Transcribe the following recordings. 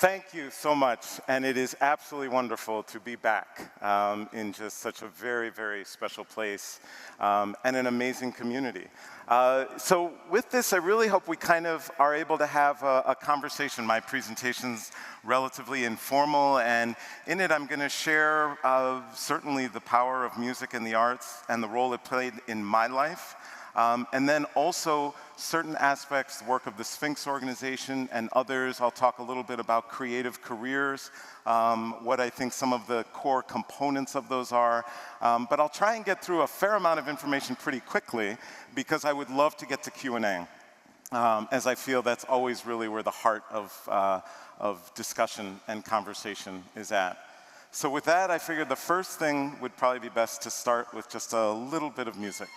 Thank you so much, and it is absolutely wonderful to be back in just such a very, very special place and an amazing community. So with this, I really hope we kind of are able to have a conversation. My presentation's relatively informal, and in it I'm going to share certainly the power of music and the arts and the role it played in my life. And then also certain aspects, the work of the Sphinx Organization and others. I'll talk a little bit about creative careers, what I think some of the core components of those are. But I'll try and get through a fair amount of information pretty quickly because I would love to get to Q&A, as I feel that's always really where the heart of discussion and conversation is at. So with that, I figured the first thing would probably be best to start with just a little bit of music.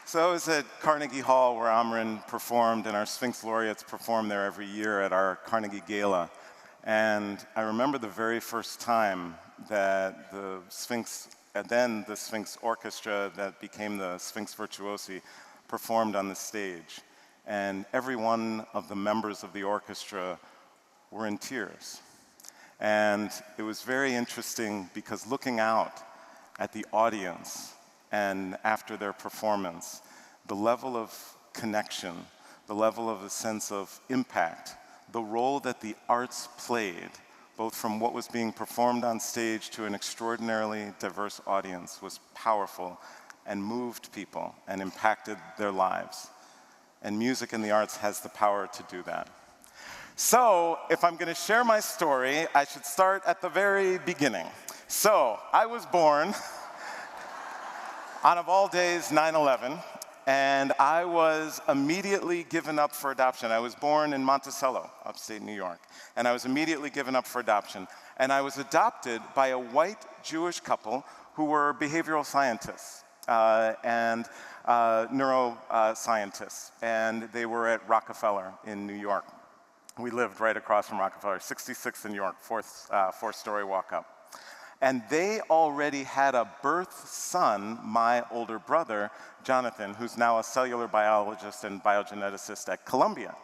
So I was at Carnegie Hall where Amrin performed, and our Sphinx laureates perform there every year at our Carnegie Gala. And I remember the very first time that the Sphinx, and then the Sphinx Orchestra that became the Sphinx Virtuosi, performed on the stage. And every one of the members of the orchestra were in tears. And it was very interesting because looking out at the audience and after their performance, the level of connection, the level of a sense of impact, the role that the arts played, both from what was being performed on stage to an extraordinarily diverse audience, was powerful and moved people and impacted their lives. And music and the arts has the power to do that. So, if I'm going to share my story, I should start at the very beginning. So, I was born on, of all days, 9/11, and I was immediately given up for adoption. I was born in Monticello, upstate New York, and I was immediately given up for adoption. And I was adopted by a white Jewish couple who were behavioral scientists and neuroscientists, and they were at Rockefeller in New York. We lived right across from Rockefeller, 66th in New York, fourth-story walk-up. And they already had a birth son, my older brother, Jonathan, who's now a cellular biologist and biogeneticist at Columbia.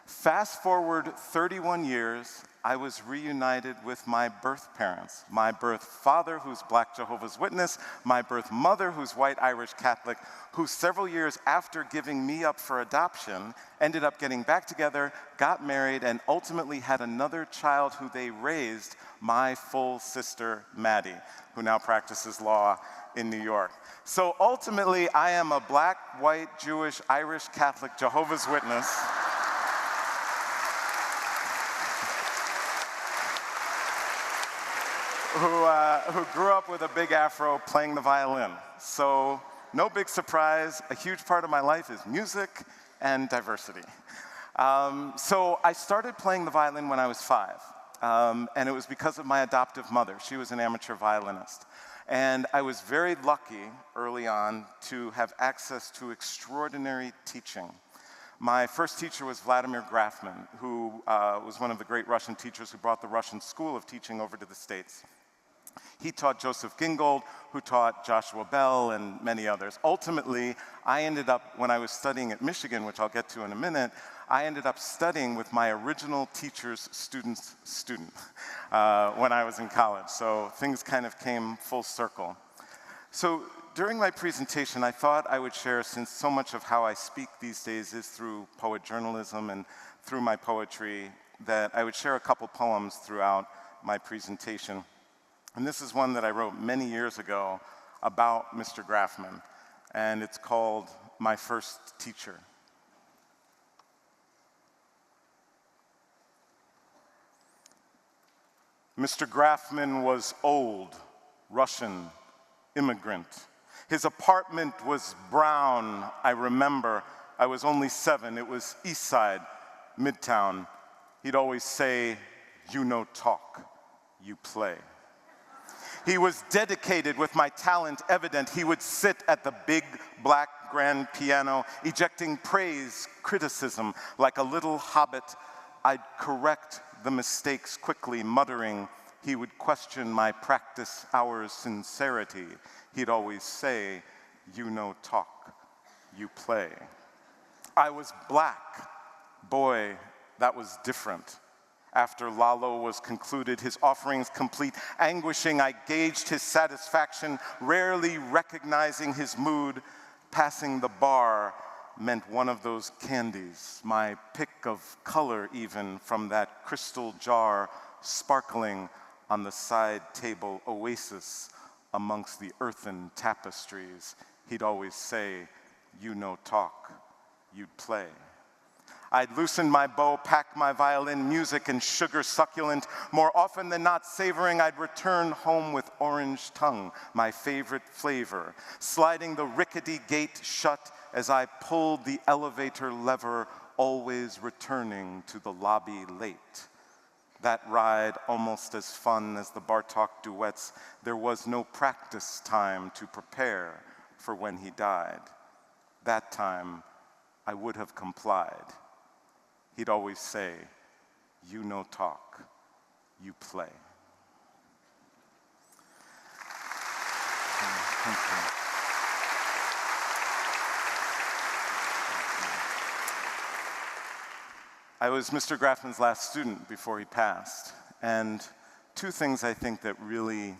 Fast forward 31 years, I was reunited with my birth parents. My birth father, who's Black Jehovah's Witness, my birth mother, who's white Irish Catholic, who several years after giving me up for adoption, ended up getting back together, got married, and ultimately had another child who they raised, my full sister, Maddie, who now practices law in New York. So ultimately, I am a Black, white, Jewish, Irish Catholic Jehovah's Witness who grew up with a big afro playing the violin. So no big surprise, a huge part of my life is music and diversity. So I started playing the violin when I was 5, and it was because of my adoptive mother. She was an amateur violinist. And I was very lucky early on to have access to extraordinary teaching. My first teacher was Vladimir Graffman, who was one of the great Russian teachers who brought the Russian school of teaching over to the States. He taught Joseph Gingold, who taught Joshua Bell and many others. Ultimately, I ended up, when I was studying at Michigan, which I'll get to in a minute, I ended up studying with my original teacher's student's student when I was in college. So things kind of came full circle. So during my presentation, I thought I would share, since so much of how I speak these days is through poetjournalism and through my poetry, that I would share a couple poems throughout my presentation. And this is one that I wrote many years ago about Mr. Graffman, and it's called My First Teacher. Mr. Graffman was old, Russian, immigrant. His apartment was brown, I remember. I was only 7, it was East Side, Midtown. He'd always say, "You no talk, you play." He was dedicated with my talent evident. He would sit at the big black grand piano, ejecting praise, criticism. Like a little hobbit, I'd correct the mistakes quickly, muttering. He would question my practice hours' sincerity. He'd always say, "You no talk, you play." I was black. Boy, that was different. After Lalo was concluded, his offerings complete, anguishing, I gauged his satisfaction, rarely recognizing his mood. Passing the bar meant one of those candies, my pick of color even, from that crystal jar, sparkling on the side table oasis amongst the earthen tapestries. He'd always say, "You no talk, you'd play." I'd loosen my bow, pack my violin, music and sugar succulent. More often than not savoring, I'd return home with orange tongue, my favorite flavor, sliding the rickety gate shut as I pulled the elevator lever, always returning to the lobby late. That ride almost as fun as the Bartok duets. There was no practice time to prepare for when he died. That time, I would have complied. He'd always say, "You no talk, you play." Thank you. I was Mr. Graffman's last student before he passed, and two things I think that really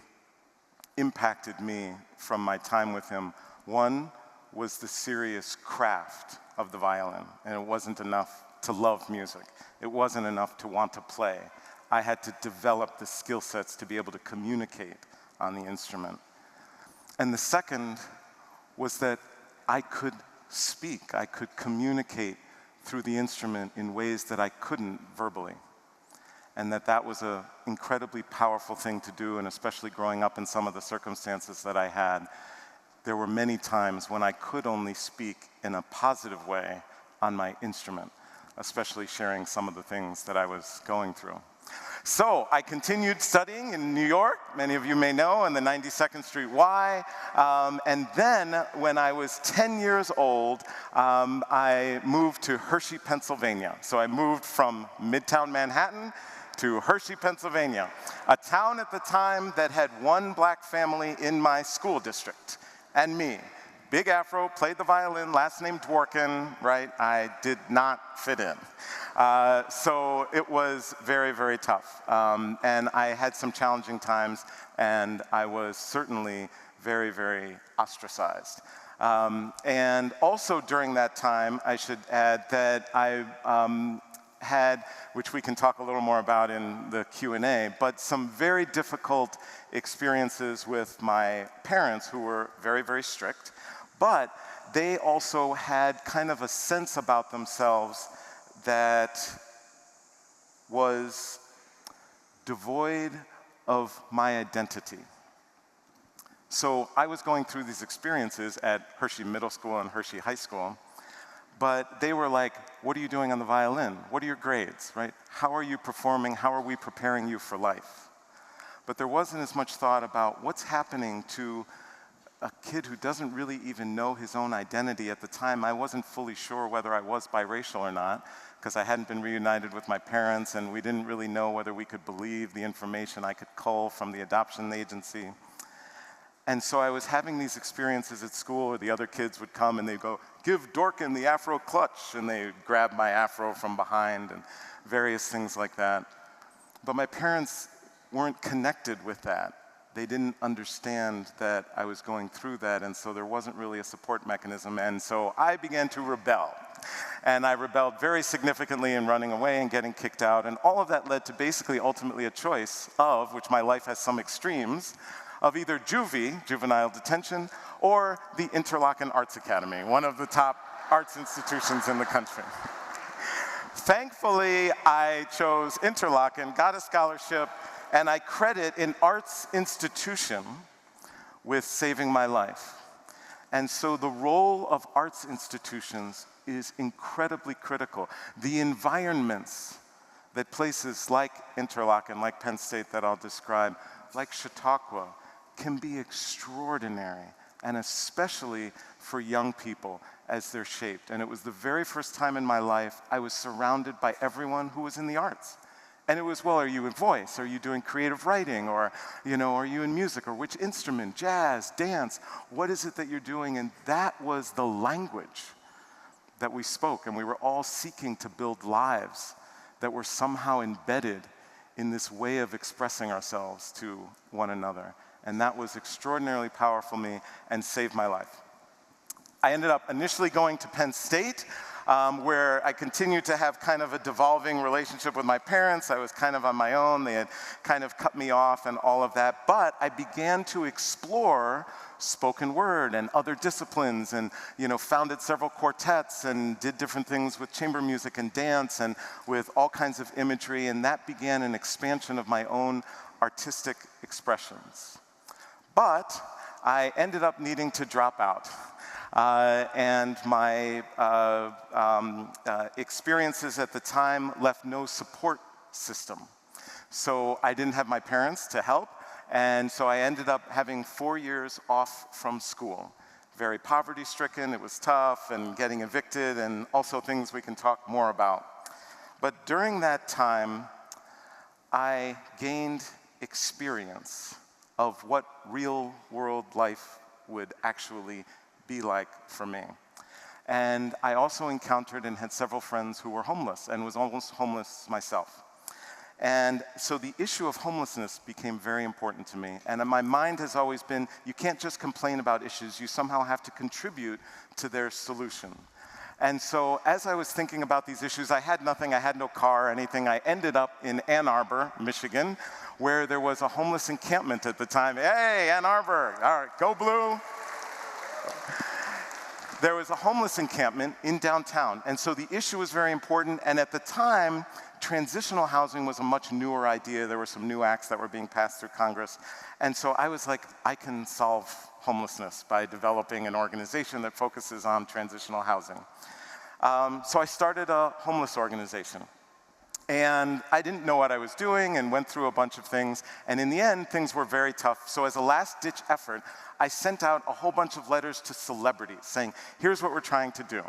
impacted me from my time with him. One was the serious craft of the violin, and it wasn't enough to love music. It wasn't enough to want to play. I had to develop the skill sets to be able to communicate on the instrument. And the second was that I could speak, I could communicate through the instrument in ways that I couldn't verbally. And that was an incredibly powerful thing to do, and especially growing up in some of the circumstances that I had, there were many times when I could only speak in a positive way on my instrument, especially sharing some of the things that I was going through. So I continued studying in New York, many of you may know, in the 92nd Street Y. And then when I was 10 years old, I moved to Hershey, Pennsylvania. So I moved from Midtown Manhattan to Hershey, Pennsylvania, a town at the time that had one black family in my school district, and me. Big afro, played the violin, last name Dworkin, right? I did not fit in. So it was very, very tough. And I had some challenging times, and I was certainly very, very ostracized. And also during that time, I should add that I had, which we can talk a little more about in the Q&A, but some very difficult experiences with my parents, who were very, very strict. But they also had kind of a sense about themselves that was devoid of my identity. So I was going through these experiences at Hershey Middle School and Hershey High School, but they were like, "What are you doing on the violin? What are your grades, right? How are you performing? How are we preparing you for life?" But there wasn't as much thought about what's happening to a kid who doesn't really even know his own identity. At the time, I wasn't fully sure whether I was biracial or not, because I hadn't been reunited with my parents, and we didn't really know whether we could believe the information I could cull from the adoption agency. And so I was having these experiences at school where the other kids would come and they'd go, "Give Dworkin the afro clutch," and they would grab my afro from behind and various things like that. But my parents weren't connected with that. They didn't understand that I was going through that, and so there wasn't really a support mechanism, and so I began to rebel. And I rebelled very significantly in running away and getting kicked out, and all of that led to basically ultimately a choice of, which my life has some extremes, of either juvie, juvenile detention, or the Interlochen Arts Academy, one of the top arts institutions in the country. Thankfully, I chose Interlochen, got a scholarship, and I credit an arts institution with saving my life. And so the role of arts institutions is incredibly critical. The environments that places like Interlochen, like Penn State that I'll describe, like Chautauqua, can be extraordinary, and especially for young people as they're shaped. And it was the very first time in my life I was surrounded by everyone who was in the arts. And it was, well, are you in voice? Are you doing creative writing? Or, are you in music? Or which instrument? Jazz, dance? What is it that you're doing? And that was the language that we spoke. And we were all seeking to build lives that were somehow embedded in this way of expressing ourselves to one another. And that was extraordinarily powerful for me and saved my life. I ended up initially going to Penn State, where I continued to have kind of a devolving relationship with my parents. I was kind of on my own. They had kind of cut me off and all of that. But I began to explore spoken word and other disciplines, and founded several quartets and did different things with chamber music and dance and with all kinds of imagery. And that began an expansion of my own artistic expressions. But I ended up needing to drop out. And my experiences at the time left no support system. So I didn't have my parents to help, and so I ended up having 4 years off from school. Very poverty-stricken, it was tough, and getting evicted, and also things we can talk more about. But during that time, I gained experience of what real-world life would actually be like for me. And I also encountered and had several friends who were homeless and was almost homeless myself. And so the issue of homelessness became very important to me. And my mind has always been, you can't just complain about issues, you somehow have to contribute to their solution. And so as I was thinking about these issues, I had nothing, I had no car or anything. I ended up in Ann Arbor, Michigan, where there was a homeless encampment at the time. Hey, Ann Arbor, all right, go blue. There was a homeless encampment in downtown, and so the issue was very important, and at the time, transitional housing was a much newer idea. There were some new acts that were being passed through Congress, and so I was like, I can solve homelessness by developing an organization that focuses on transitional housing. So I started a homeless organization. And I didn't know what I was doing and went through a bunch of things. And in the end, things were very tough. So as a last-ditch effort, I sent out a whole bunch of letters to celebrities saying, here's what we're trying to do.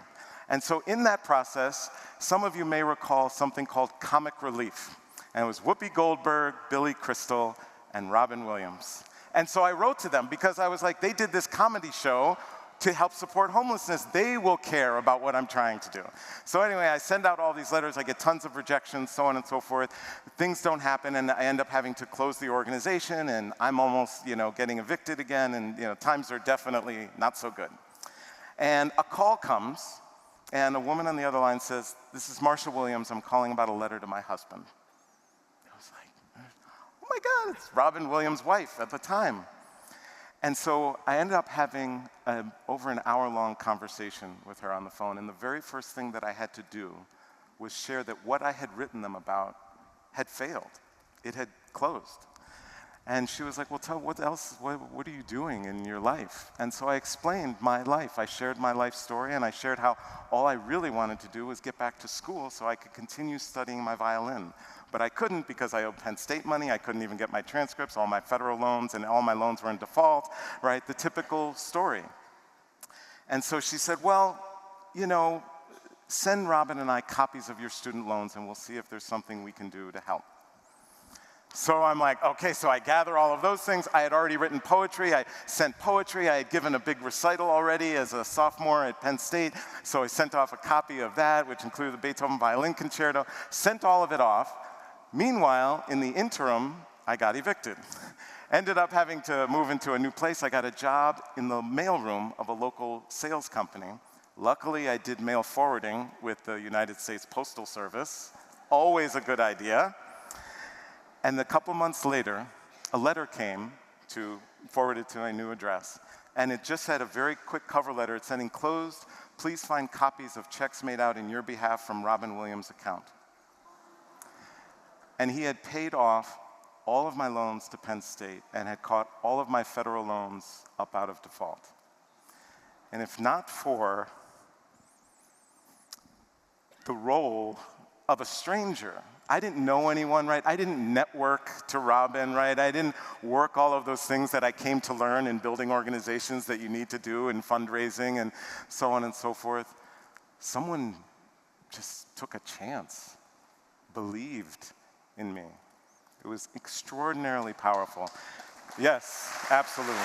And so in that process, some of you may recall something called comic relief. And it was Whoopi Goldberg, Billy Crystal, and Robin Williams. And so I wrote to them because I was like, they did this comedy show to help support homelessness. They will care about what I'm trying to do. So anyway, I send out all these letters, I get tons of rejections, so on and so forth. Things don't happen, and I end up having to close the organization, and I'm almost, getting evicted again, and times are definitely not so good. And a call comes, and a woman on the other line says, this is Marsha Williams, I'm calling about a letter to my husband. I was like, oh my God, it's Robin Williams' wife at the time. And so I ended up having over an hour-long conversation with her on the phone, and the very first thing that I had to do was share that what I had written them about had failed. It had closed. And she was like, well, what else, what are you doing in your life? And so I explained my life. I shared my life story, and I shared how all I really wanted to do was get back to school so I could continue studying my violin. But I couldn't because I owed Penn State money. I couldn't even get my transcripts, all my federal loans, and all my loans were in default, right? The typical story. And so she said, well, send Robin and I copies of your student loans, and we'll see if there's something we can do to help. So I'm like, okay, so I gather all of those things. I had already written poetry. I sent poetry. I had given a big recital already as a sophomore at Penn State. So I sent off a copy of that, which included the Beethoven Violin Concerto, sent all of it off. Meanwhile, in the interim, I got evicted. Ended up having to move into a new place. I got a job in the mailroom of a local sales company. Luckily, I did mail forwarding with the United States Postal Service. Always a good idea. And a couple months later, a letter came forwarded to my new address. And it just had a very quick cover letter. It said, enclosed, please find copies of checks made out in your behalf from Robin Williams' account. And he had paid off all of my loans to Penn State and had caught all of my federal loans up out of default. And if not for the role of a stranger. I didn't know anyone, right? I didn't network to Robin, right? I didn't work all of those things that I came to learn in building organizations that you need to do in fundraising and so on and so forth. Someone just took a chance, believed in me. It was extraordinarily powerful. Yes, absolutely.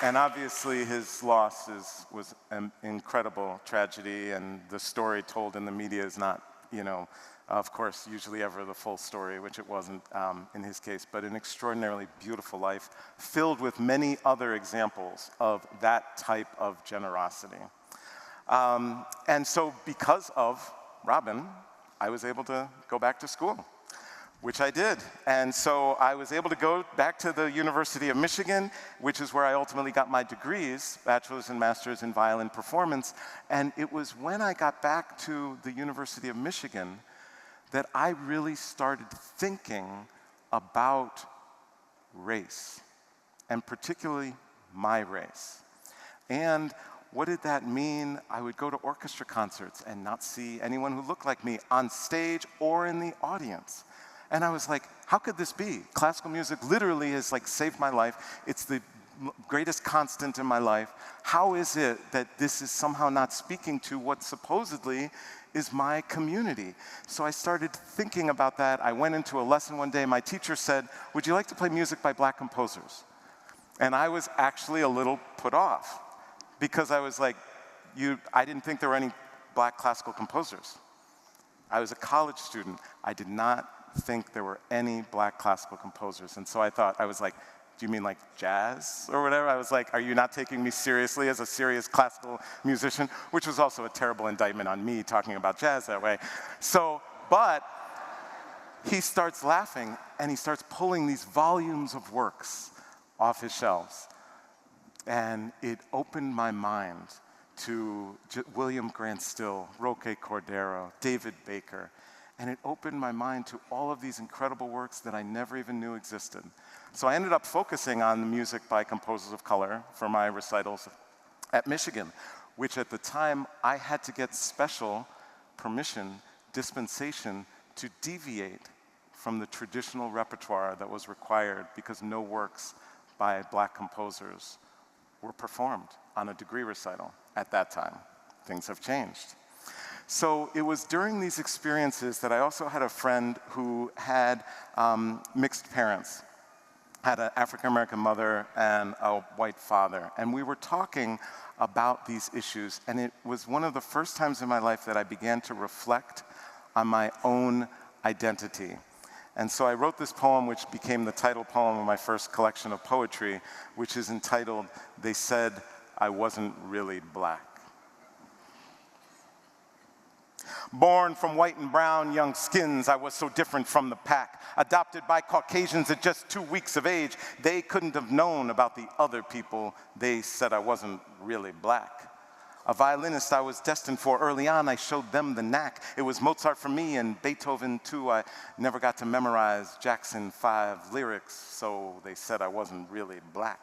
And obviously his loss was an incredible tragedy, and the story told in the media is not, you know, of course, usually ever the full story, which it wasn't in his case, but an extraordinarily beautiful life filled with many other examples of that type of generosity. And so because of Robin, I was able to go back to school, which I did. And so I was able to go back to the University of Michigan, which is where I ultimately got my degrees, bachelor's and master's in violin performance. And it was when I got back to the University of Michigan that I really started thinking about race, and particularly my race. And what did that mean? I would go to orchestra concerts and not see anyone who looked like me on stage or in the audience. And I was like, how could this be? Classical music literally has like saved my life. It's the greatest constant in my life. How is it that this is somehow not speaking to what supposedly is my community? So I started thinking about that. I went into a lesson one day. My teacher said, would you like to play music by black composers? And I was actually a little put off because I was like, I didn't think there were any black classical composers. I was a college student. I did not think there were any black classical composers. And so I was like, do you mean like jazz or whatever? I was like, are you not taking me seriously as a serious classical musician? Which was also a terrible indictment on me talking about jazz that way. So, but he starts laughing and he starts pulling these volumes of works off his shelves. And it opened my mind to William Grant Still, Roque Cordero, David Baker. And it opened my mind to all of these incredible works that I never even knew existed. So I ended up focusing on the music by composers of color for my recitals at Michigan, which at the time I had to get special permission, dispensation, to deviate from the traditional repertoire that was required because no works by black composers were performed on a degree recital at that time. Things have changed. So it was during these experiences that I also had a friend who had mixed parents, had an African-American mother and a white father. And we were talking about these issues, and it was one of the first times in my life that I began to reflect on my own identity. And so I wrote this poem, which became the title poem of my first collection of poetry, which is entitled, They Said I Wasn't Really Black. Born from white and brown young skins, I was so different from the pack. Adopted by Caucasians at just 2 weeks of age, they couldn't have known about the other people. They said I wasn't really black. A violinist I was destined for early on, I showed them the knack. It was Mozart for me and Beethoven too. I never got to memorize Jackson 5 lyrics, so they said I wasn't really black.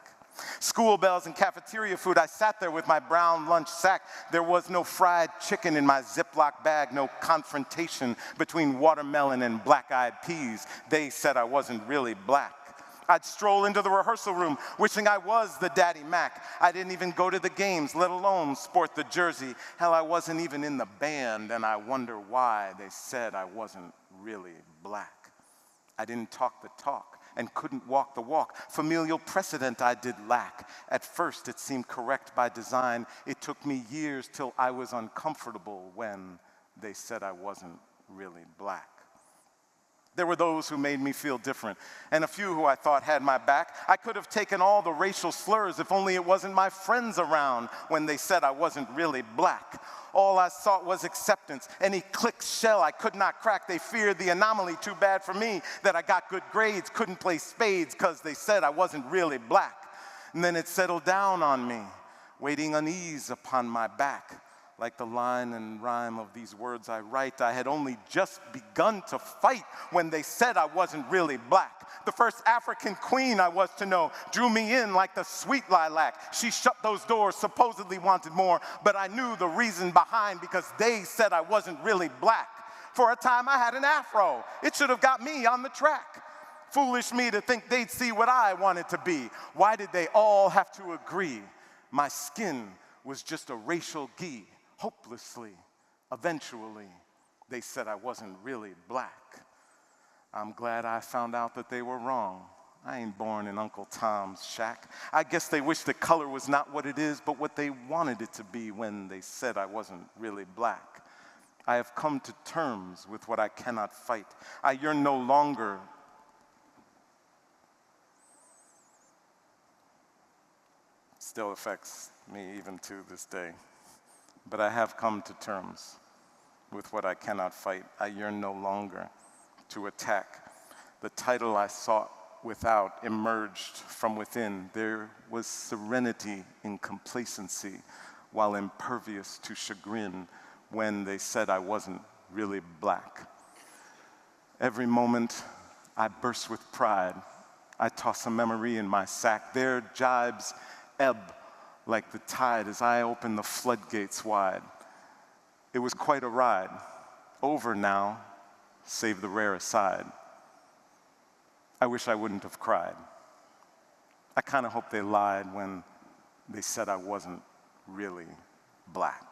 School bells and cafeteria food, I sat there with my brown lunch sack. There was no fried chicken in my Ziploc bag, no confrontation between watermelon and black-eyed peas. They said I wasn't really black. I'd stroll into the rehearsal room wishing I was the Daddy Mac. I didn't even go to the games, let alone sport the jersey. Hell, I wasn't even in the band, and I wonder why they said I wasn't really black. I didn't talk the talk and couldn't walk the walk. Familial precedent I did lack. At first, it seemed correct by design. It took me years till I was uncomfortable when they said I wasn't really black. There were those who made me feel different, and a few who I thought had my back. I could have taken all the racial slurs if only it wasn't my friends around when they said I wasn't really black. All I sought was acceptance. Any click shell I could not crack. They feared the anomaly too bad for me that I got good grades, couldn't play spades because they said I wasn't really black. And then it settled down on me, waiting unease upon my back. Like the line and rhyme of these words I write, I had only just begun to fight when they said I wasn't really black. The first African queen I was to know drew me in like the sweet lilac. She shut those doors, supposedly wanted more, but I knew the reason behind because they said I wasn't really black. For a time I had an afro. It should have got me on the track. Foolish me to think they'd see what I wanted to be. Why did they all have to agree? My skin was just a racial ghee. Hopelessly, eventually, they said I wasn't really black. I'm glad I found out that they were wrong. I ain't born in Uncle Tom's shack. I guess they wish the color was not what it is, but what they wanted it to be when they said I wasn't really black. I have come to terms with what I cannot fight. I yearn no longer. Still affects me even to this day. But I have come to terms with what I cannot fight. I yearn no longer to attack. The title I sought without emerged from within. There was serenity in complacency, while impervious to chagrin when they said I wasn't really black. Every moment I burst with pride. I toss a memory in my sack. Their jibes ebb like the tide as I open the floodgates wide. It was quite a ride. Over now, save the rare aside. I wish I wouldn't have cried. I kind of hope they lied when they said I wasn't really black.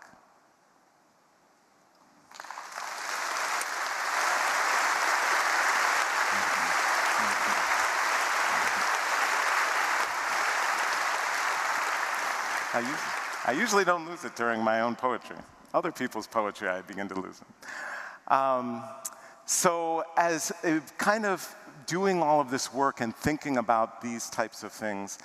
I usually don't lose it during my own poetry. Other people's poetry, I begin to lose it. So as kind of doing all of this work and thinking about these types of things,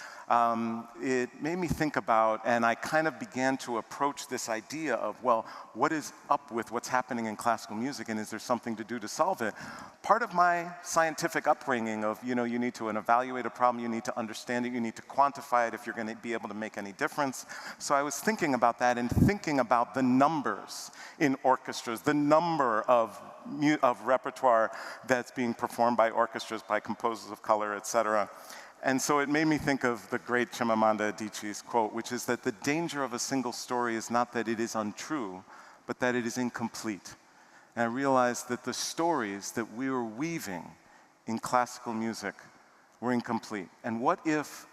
it made me think about, and I kind of began to approach this idea of, well, what is up with what's happening in classical music, and is there something to do to solve it? Part of my scientific upbringing of, you need to evaluate a problem, you need to understand it, you need to quantify it if you're going to be able to make any difference. So I was thinking about that and thinking about the numbers in orchestras, the number of repertoire that's being performed by orchestras, by composers of color, etc. And so it made me think of the great Chimamanda Adichie's quote, which is that the danger of a single story is not that it is untrue, but that it is incomplete. And I realized that the stories that we were weaving in classical music were incomplete. And what if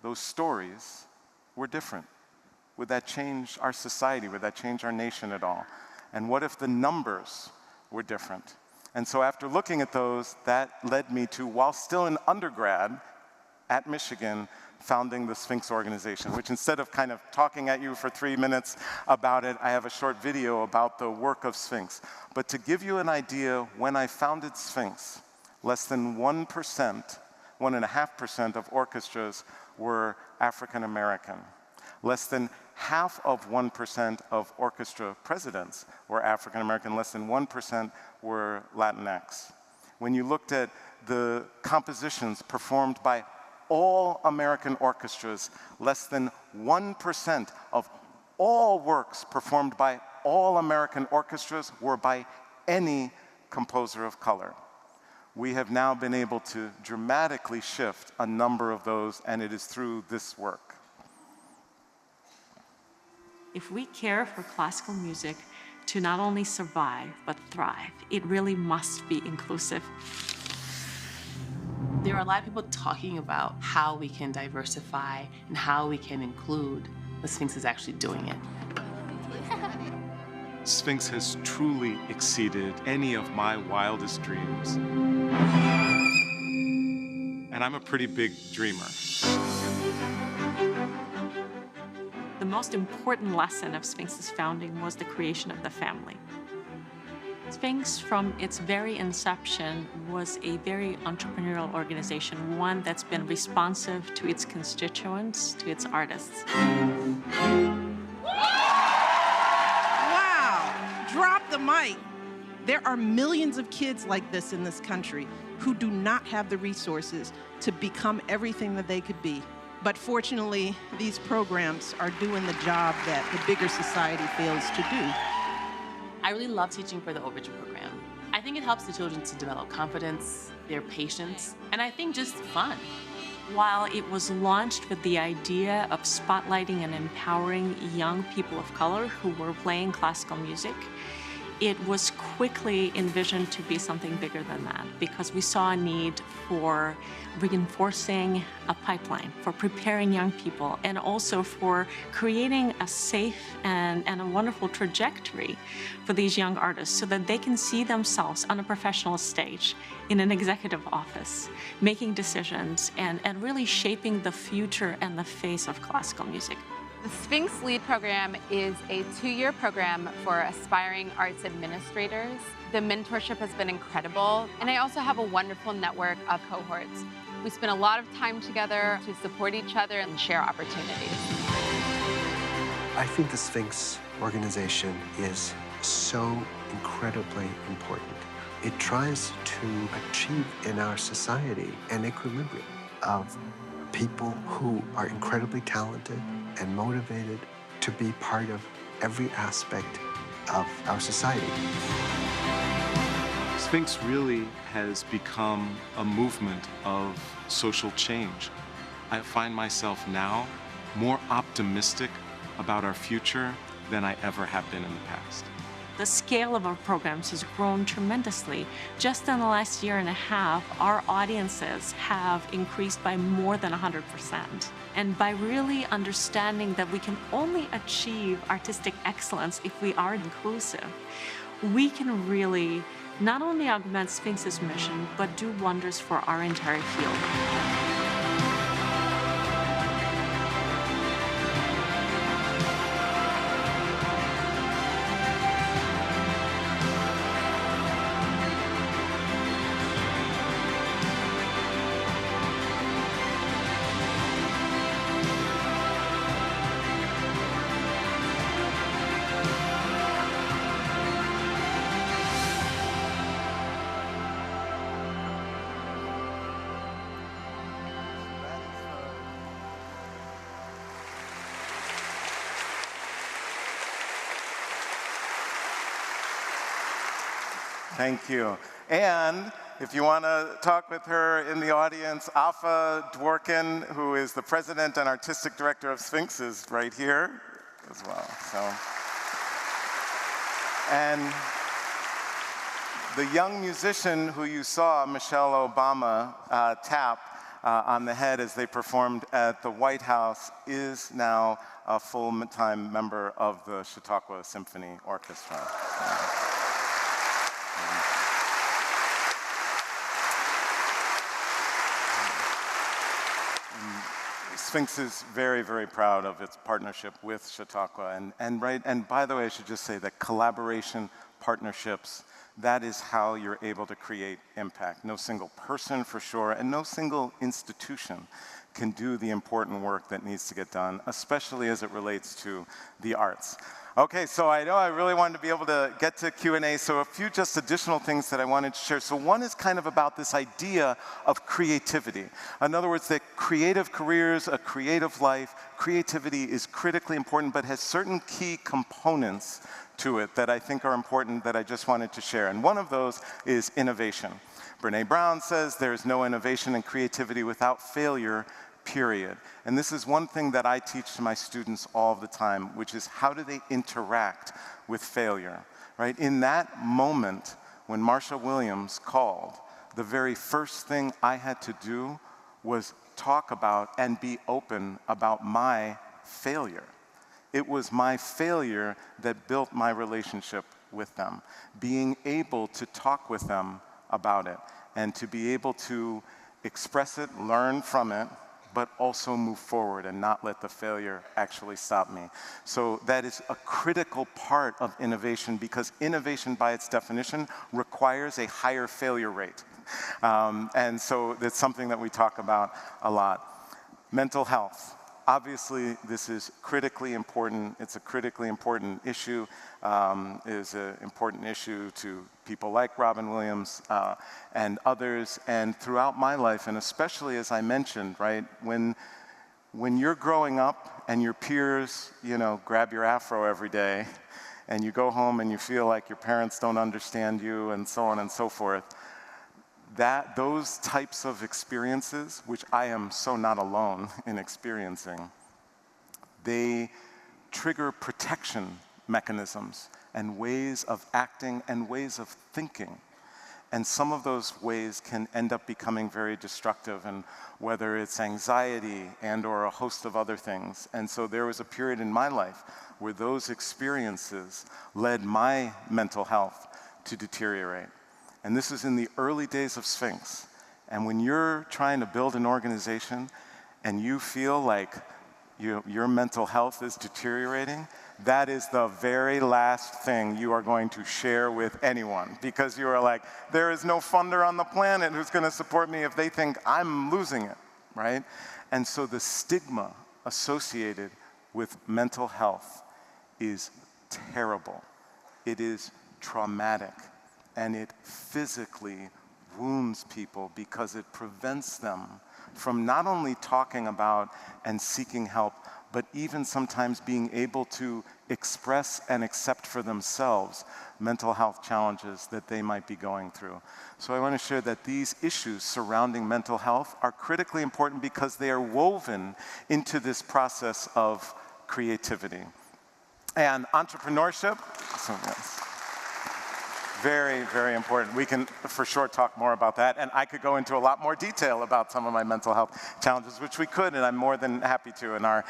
those stories were different? Would that change our society? Would that change our nation at all? And what if the numbers were different? And so after looking at those, that led me to, while still an undergrad at Michigan, founding the Sphinx Organization, which instead of kind of talking at you for 3 minutes about it, I have a short video about the work of Sphinx. But to give you an idea, when I founded Sphinx, less than 1.5% of orchestras were African American. Less than half of 1% of orchestra presidents were African American. Less than 1% were Latinx. When you looked at the compositions performed by all American orchestras, less than 1% of all works performed by all American orchestras were by any composer of color. We have now been able to dramatically shift a number of those, and it is through this work. If we care for classical music to not only survive, but thrive, it really must be inclusive. There are a lot of people talking about how we can diversify and how we can include. The Sphinx is actually doing it. Sphinx has truly exceeded any of my wildest dreams. And I'm a pretty big dreamer. The most important lesson of Sphinx's founding was the creation of the family. Sphinx, from its very inception, was a very entrepreneurial organization, one that's been responsive to its constituents, to its artists. Wow! Drop the mic. There are millions of kids like this in this country who do not have the resources to become everything that they could be. But fortunately, these programs are doing the job that the bigger society fails to do. I really love teaching for the Overture program. I think it helps the children to develop confidence, their patience, and I think just fun. While it was launched with the idea of spotlighting and empowering young people of color who were playing classical music, it was quickly envisioned to be something bigger than that because we saw a need for reinforcing a pipeline, for preparing young people, and also for creating a safe and a wonderful trajectory for these young artists so that they can see themselves on a professional stage, in an executive office, making decisions and really shaping the future and the face of classical music. The Sphinx Lead program is a 2-year program for aspiring arts administrators. The mentorship has been incredible, and I also have a wonderful network of cohorts. We spend a lot of time together to support each other and share opportunities. I think the Sphinx Organization is so incredibly important. It tries to achieve in our society an equilibrium of people who are incredibly talented and motivated to be part of every aspect of our society. Sphinx really has become a movement of social change. I find myself now more optimistic about our future than I ever have been in the past. The scale of our programs has grown tremendously. Just in the last year and a half, our audiences have increased by more than 100%. And by really understanding that we can only achieve artistic excellence if we are inclusive, we can really not only augment Sphinx's mission, but do wonders for our entire field. Thank you. And if you want to talk with her in the audience, Aaron Dworkin, who is the president and artistic director of Sphinx, is right here as well. And the young musician who you saw, Michelle Obama, tap on the head as they performed at the White House, is now a full-time member of the Chautauqua Symphony Orchestra. Sphinx is very, very proud of its partnership with Chautauqua. And by the way, I should just say that collaboration, partnerships, that is how you're able to create impact. No single person, for sure, and no single institution can do the important work that needs to get done, especially as it relates to the arts. Okay, so I know I really wanted to be able to get to Q&A, so a few just additional things that I wanted to share. So one is kind of about this idea of creativity. In other words, that creative careers, a creative life, creativity is critically important, but has certain key components to it that I think are important that I just wanted to share. And one of those is innovation. Brené Brown says there's no innovation and creativity without failure, period. And this is one thing that I teach to my students all the time, which is how do they interact with failure, right? In that moment, when Marsha Williams called, the very first thing I had to do was talk about and be open about my failure. It was my failure that built my relationship with them. Being able to talk with them about it and to be able to express it, learn from it, but also move forward and not let the failure actually stop me. So that is a critical part of innovation, because innovation by its definition requires a higher failure rate. And so that's something that we talk about a lot. Mental health. Obviously, this is critically important. It's a critically important issue. It is an important issue to people like Robin Williams and others. And throughout my life, and especially as I mentioned, right, when when you're growing up and your peers, you know, grab your afro every day, and you go home and you feel like your parents don't understand you and so on and so forth, those types of experiences, which I am so not alone in experiencing, they trigger protection mechanisms and ways of acting and ways of thinking. And some of those ways can end up becoming very destructive, and whether it's anxiety and or a host of other things. And so there was a period in my life where those experiences led my mental health to deteriorate. And this is in the early days of Sphinx. And when you're trying to build an organization and you feel like your mental health is deteriorating, that is the very last thing you are going to share with anyone, because you are like, there is no funder on the planet who's going to support me if they think I'm losing it, right? And so the stigma associated with mental health is terrible. It is traumatic, and it physically wounds people because it prevents them from not only talking about and seeking help, but even sometimes being able to express and accept for themselves mental health challenges that they might be going through. So I want to share that these issues surrounding mental health are critically important because they are woven into this process of creativity. And entrepreneurship, so yes, very, very important. We can, for sure, talk more about that, and I could go into a lot more detail about some of my mental health challenges, which we could, and I'm more than happy to in our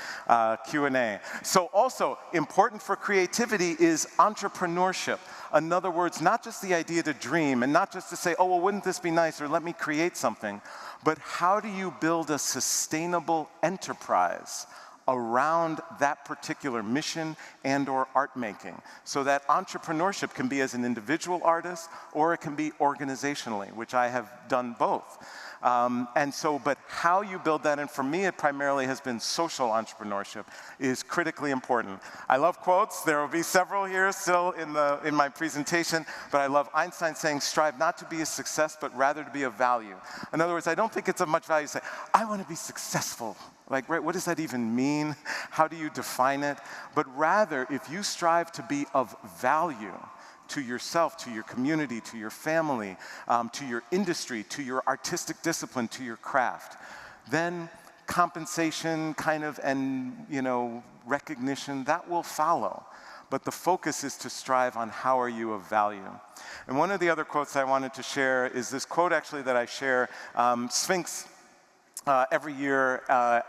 Q&A. So also, important for creativity is entrepreneurship. In other words, not just the idea to dream, and not just to say, oh, well, wouldn't this be nice, or let me create something, but how do you build a sustainable enterprise around that particular mission and or art making, so that entrepreneurship can be as an individual artist or it can be organizationally, which I have done both. But how you build that, and for me it primarily has been social entrepreneurship, is critically important. I love quotes. There will be several here still in my presentation, but I love Einstein saying, strive not to be a success, but rather to be of value. In other words, I don't think it's of much value to say, I want to be successful. Like, right, what does that even mean? How do you define it? But rather, if you strive to be of value to yourself, to your community, to your family, to your industry, to your artistic discipline, to your craft, then compensation kind of and, you know, recognition, that will follow. But the focus is to strive on how are you of value. And one of the other quotes I wanted to share is this quote actually that I share. Sphinx every year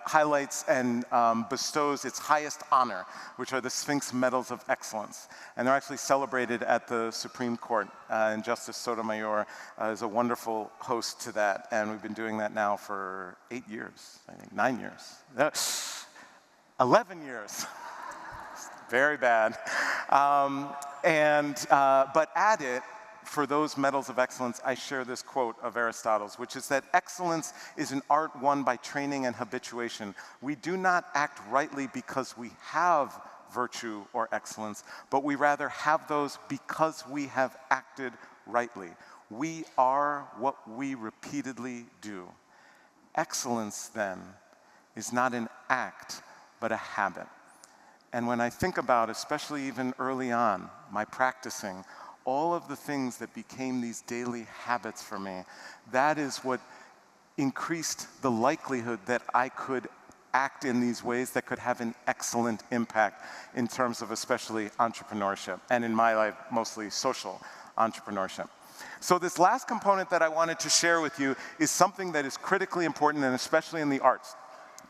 highlights and bestows its highest honor, which are the Sphinx Medals of Excellence. And they're actually celebrated at the Supreme Court, and Justice Sotomayor is a wonderful host to that. And we've been doing that now for 8 years, I think, 9 years. 11 years. Very bad. But at it, for those medals of excellence, I share this quote of Aristotle's, which is that excellence is an art won by training and habituation. We do not act rightly because we have virtue or excellence, but we rather have those because we have acted rightly. We are what we repeatedly do. Excellence, then, is not an act, but a habit. And when I think about, especially even early on, my practicing, all of the things that became these daily habits for me, that is what increased the likelihood that I could act in these ways that could have an excellent impact in terms of especially entrepreneurship, and in my life, mostly social entrepreneurship. So this last component that I wanted to share with you is something that is critically important, and especially in the arts,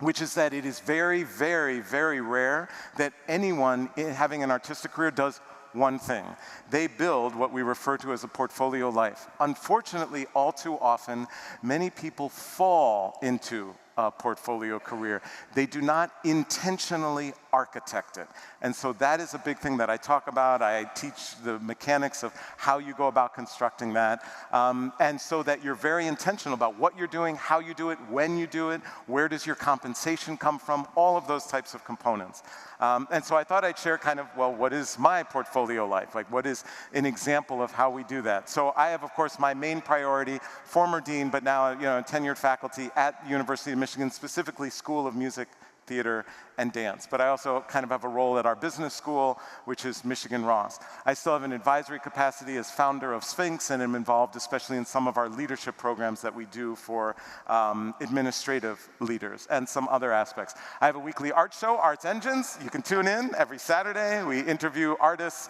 which is that it is very, very, very rare that anyone having an artistic career does one thing. They build what we refer to as a portfolio life. Unfortunately, all too often, many people fall into a portfolio career. They do not intentionally architect it. And so that is a big thing that I talk about. I teach the mechanics of how you go about constructing that. And so that you're very intentional about what you're doing, how you do it, when you do it, where does your compensation come from, all of those types of components. And so I thought I'd share kind of, well, what is my portfolio life? Like, what is an example of how we do that? So I have, of course, my main priority, former dean, but now, you know, tenured faculty at University of Michigan, specifically School of Music, theater, and dance. But I also kind of have a role at our business school, which is Michigan Ross. I still have an advisory capacity as founder of Sphinx, and am involved especially in some of our leadership programs that we do for administrative leaders and some other aspects. I have a weekly art show, Arts Engines. You can tune in every Saturday. We interview artists,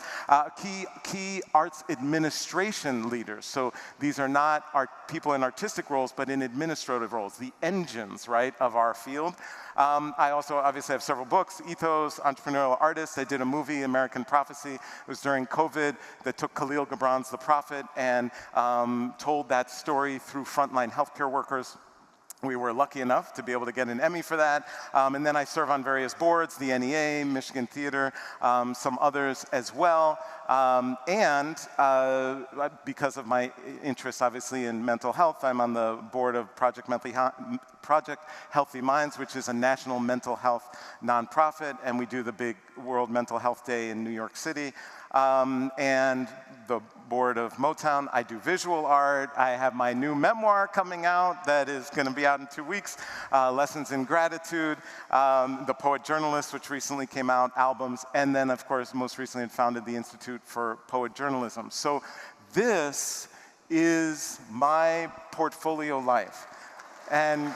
key arts administration leaders. So these are not people in artistic roles, but in administrative roles, the engines, right, of our field. I also obviously have several books, Ethos, Entrepreneurial Artist. I did a movie, American Prophecy. It was during COVID that took Khalil Gibran's The Prophet and told that story through frontline healthcare workers. We were lucky enough to be able to get an Emmy for that. And then I serve on various boards, the NEA, Michigan Theater, some others as well. Because of my interest, obviously, in mental health, I'm on the board of Project Healthy Minds, which is a national mental health nonprofit, and we do the big World Mental Health Day in New York City. And the board of Motown. I do visual art. I have my new memoir coming out that is going to be out in 2 weeks, Lessons in Gratitude, the Poetjournalist, which recently came out, albums, and then, of course, most recently I founded the Institute for Poetjournalism. So this is my portfolio life. And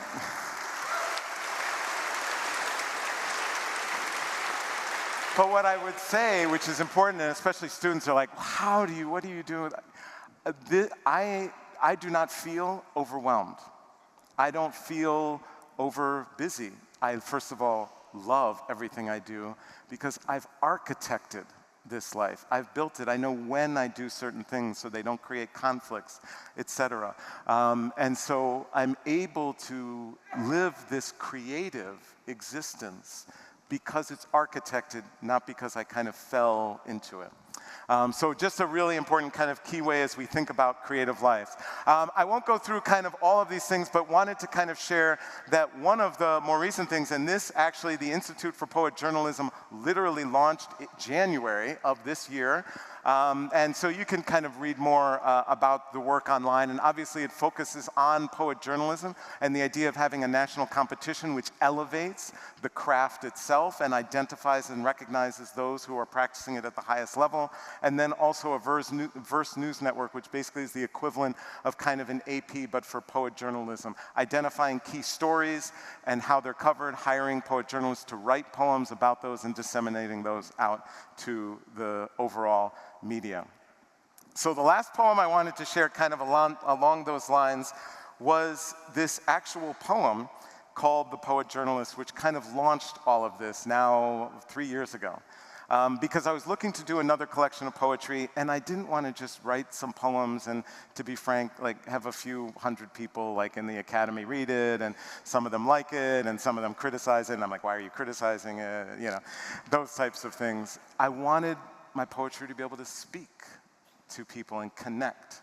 but what I would say, which is important, and especially students are like, what do you do? I do not feel overwhelmed. I don't feel over busy. I, first of all, love everything I do because I've architected this life. I've built it. I know when I do certain things so they don't create conflicts, etc. And so I'm able to live this creative existence because it's architected, not because I kind of fell into it. So just a really important kind of key way as we think about creative life. I won't go through kind of all of these things, but wanted to kind of share that one of the more recent things, and this actually, the Institute for Poetjournalism literally launched in January of this year. And so you can kind of read more about the work online, and obviously it focuses on poet journalism and the idea of having a national competition which elevates the craft itself and identifies and recognizes those who are practicing it at the highest level, and then also a verse news network, which basically is the equivalent of kind of an AP but for poet journalism, identifying key stories and how they're covered, hiring poet journalists to write poems about those and disseminating those out to the overall media. So the last poem I wanted to share kind of along those lines was this actual poem called The Poetjournalist, which kind of launched all of this now 3 years ago. Because I was looking to do another collection of poetry, and I didn't want to just write some poems and, to be frank, like have a few hundred people like in the academy read it, and some of them like it, and some of them criticize it, and I'm like, why are you criticizing it? You know, those types of things. I wanted my poetry to be able to speak to people and connect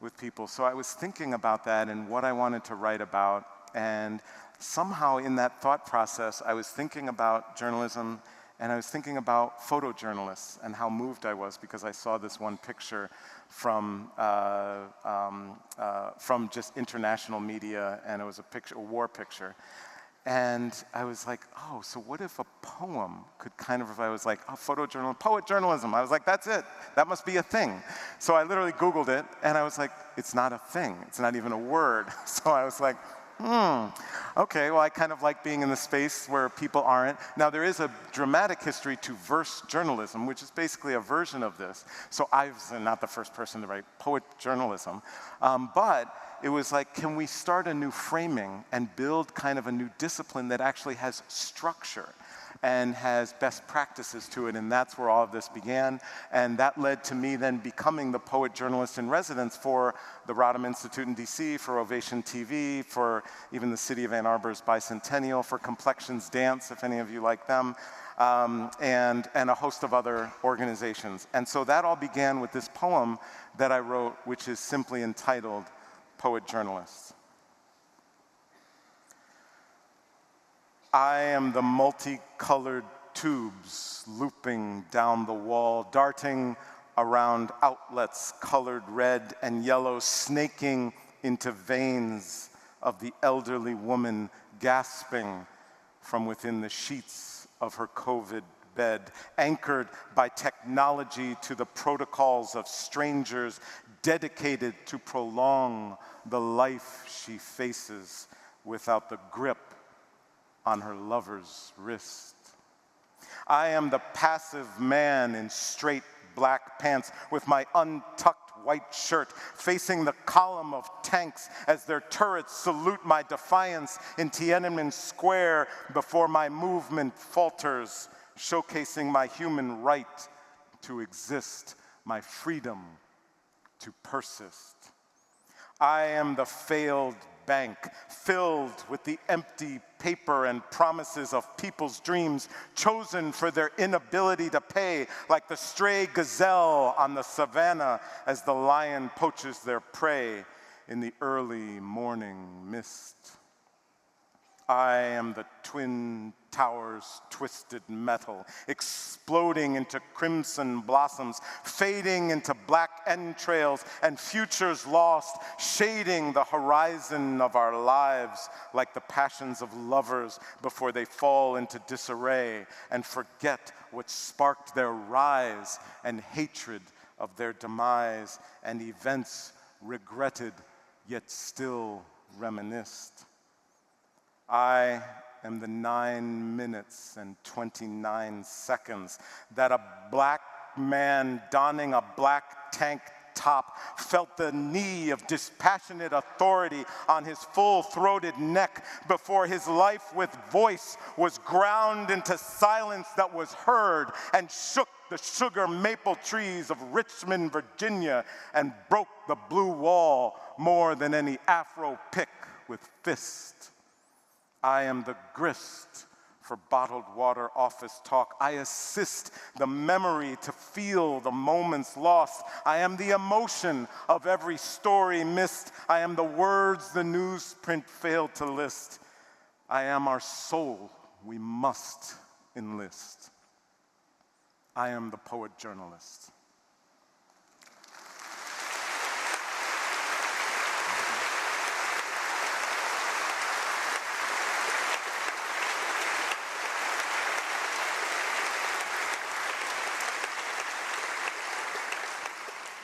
with people. So I was thinking about that and what I wanted to write about, and somehow in that thought process, I was thinking about journalism, and I was thinking about photojournalists and how moved I was because I saw this one picture from just international media, and it was a war picture. And I was like, oh, so what if a poem could kind of, if I was like, oh, poetjournalism. I was like, that's it. That must be a thing. So I literally Googled it, and I was like, it's not a thing. It's not even a word. So I was like, okay, well, I kind of like being in the space where people aren't. Now, there is a dramatic history to verse journalism, which is basically a version of this. So I was not the first person to write poet journalism, but it was like, can we start a new framing and build kind of a new discipline that actually has structure and has best practices to it, and that's where all of this began. And that led to me then becoming the poet journalist in residence for the Rodham Institute in DC, for Ovation TV, for even the City of Ann Arbor's Bicentennial, for Complexions Dance, if any of you like them, and a host of other organizations. And so that all began with this poem that I wrote, which is simply entitled Poet Journalists. I am the multicolored tubes looping down the wall, darting around outlets colored red and yellow, snaking into veins of the elderly woman gasping from within the sheets of her COVID bed, anchored by technology to the protocols of strangers, dedicated to prolong the life she faces without the grip on her lover's wrist. I am the passive man in straight black pants with my untucked white shirt, facing the column of tanks as their turrets salute my defiance in Tiananmen Square before my movement falters, showcasing my human right to exist, my freedom to persist. I am the failed bank, filled with the empty paper and promises of people's dreams, chosen for their inability to pay, like the stray gazelle on the savannah as the lion poaches their prey in the early morning mist. I am the Twin Towers' twisted metal, exploding into crimson blossoms, fading into black entrails and futures lost, shading the horizon of our lives like the passions of lovers before they fall into disarray and forget what sparked their rise and hatred of their demise and events regretted yet still reminisced. I am the 9 minutes and 29 seconds that a black man donning a black tank top felt the knee of dispassionate authority on his full-throated neck before his life with voice was ground into silence that was heard and shook the sugar maple trees of Richmond, Virginia, and broke the blue wall more than any Afro pick with fist. I am the grist for bottled water office talk. I assist the memory to feel the moments lost. I am the emotion of every story missed. I am the words the newsprint failed to list. I am our soul we must enlist. I am the poet journalist.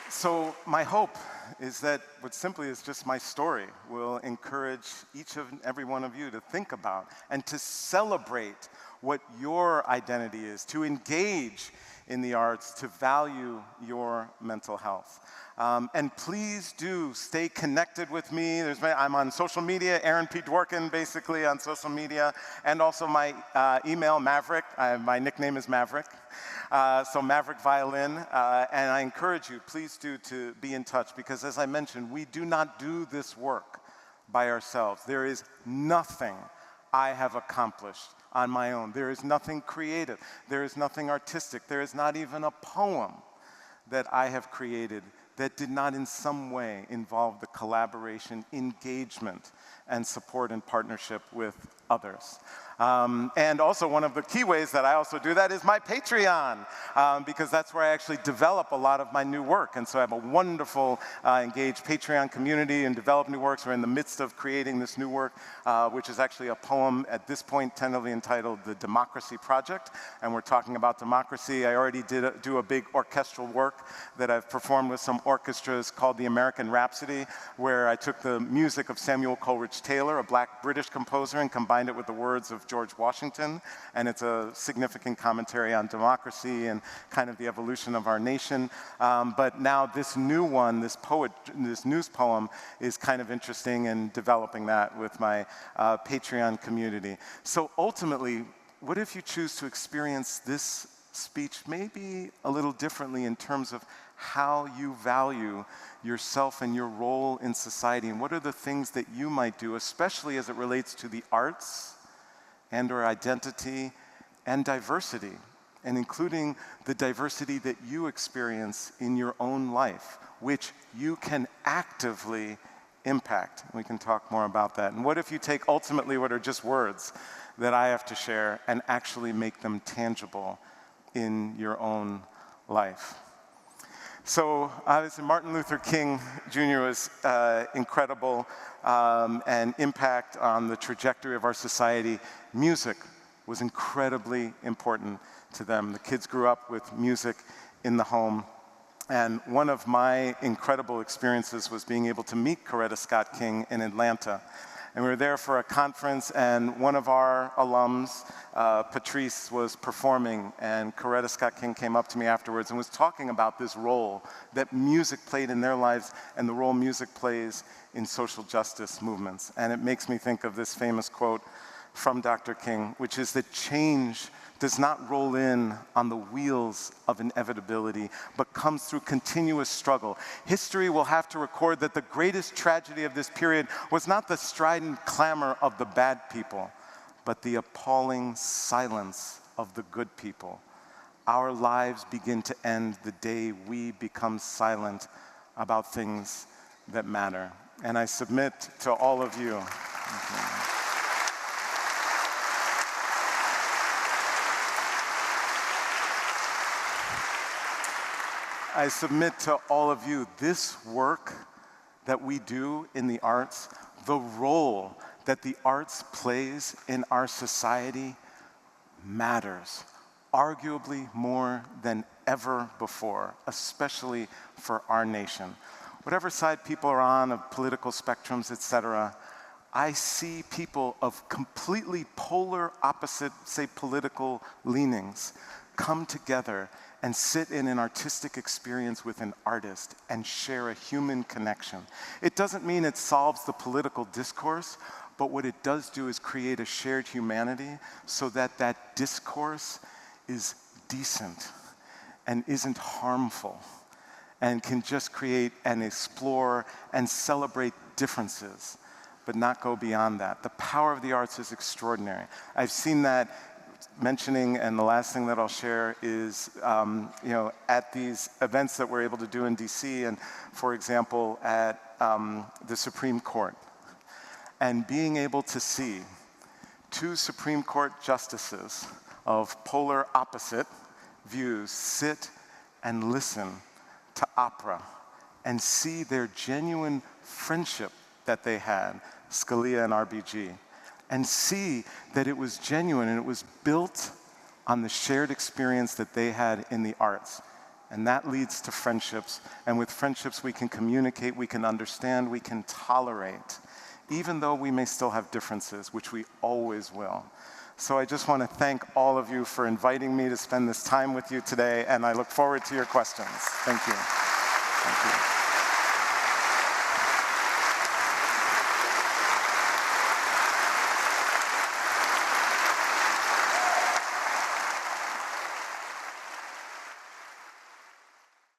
So my hope is that what simply is just my story will encourage each and every one of you to think about and to celebrate what your identity is, to engage in the arts, to value your mental health. And please do stay connected with me. I'm on social media, Aaron P. Dworkin, basically on social media, and also my email, Maverick. My nickname is Maverick. So Maverick Violin, and I encourage you, please do, to be in touch, because as I mentioned, we do not do this work by ourselves. There is nothing I have accomplished on my own. There is nothing creative. There is nothing artistic. There is not even a poem that I have created that did not in some way involve the collaboration, engagement, and support and partnership with others. And also one of the key ways that I also do that is my Patreon, because that's where I actually develop a lot of my new work. And so I have a wonderful engaged Patreon community and develop new works. We're in the midst of creating this new work, which is actually a poem at this point tentatively entitled The Democracy Project. And we're talking about democracy. I already do a big orchestral work that I've performed with some orchestras called The American Rhapsody, where I took the music of Samuel Coleridge Taylor, a black British composer, and combined it with the words of George Washington, and it's a significant commentary on democracy and kind of the evolution of our nation. But now this new one, this news poem, is kind of interesting, and developing that with my Patreon community. So ultimately, what if you choose to experience this speech maybe a little differently in terms of how you value yourself and your role in society, and what are the things that you might do, especially as it relates to the arts and/or identity and diversity, and including the diversity that you experience in your own life, which you can actively impact. We can talk more about that. And what if you take ultimately what are just words that I have to share and actually make them tangible in your own life? So obviously Martin Luther King Jr. was incredible and impact on the trajectory of our society. Music was incredibly important to them. The kids grew up with music in the home. And one of my incredible experiences was being able to meet Coretta Scott King in Atlanta. And we were there for a conference, and one of our alums, Patrice, was performing, and Coretta Scott King came up to me afterwards and was talking about this role that music played in their lives and the role music plays in social justice movements. And it makes me think of this famous quote from Dr. King, which is that change does not roll in on the wheels of inevitability, but comes through continuous struggle. History will have to record that the greatest tragedy of this period was not the strident clamor of the bad people, but the appalling silence of the good people. Our lives begin to end the day we become silent about things that matter. And I submit to all of you. I submit to all of you, this work that we do in the arts, the role that the arts plays in our society matters, arguably more than ever before, especially for our nation. Whatever side people are on of political spectrums, etc., I see people of completely polar opposite, say, political leanings come together and sit in an artistic experience with an artist and share a human connection. It doesn't mean it solves the political discourse, but what it does do is create a shared humanity so that that discourse is decent and isn't harmful and can just create and explore and celebrate differences, but not go beyond that. The power of the arts is extraordinary. I've seen that mentioning, and the last thing that I'll share is, at these events that we're able to do in DC, and for example, at the Supreme Court, and being able to see two Supreme Court justices of polar opposite views sit and listen to opera and see their genuine friendship that they had, Scalia and RBG, and see that it was genuine and it was built on the shared experience that they had in the arts. And that leads to friendships, and with friendships we can communicate, we can understand, we can tolerate, even though we may still have differences, which we always will. So I just want to thank all of you for inviting me to spend this time with you today, and I look forward to your questions. Thank you. Thank you.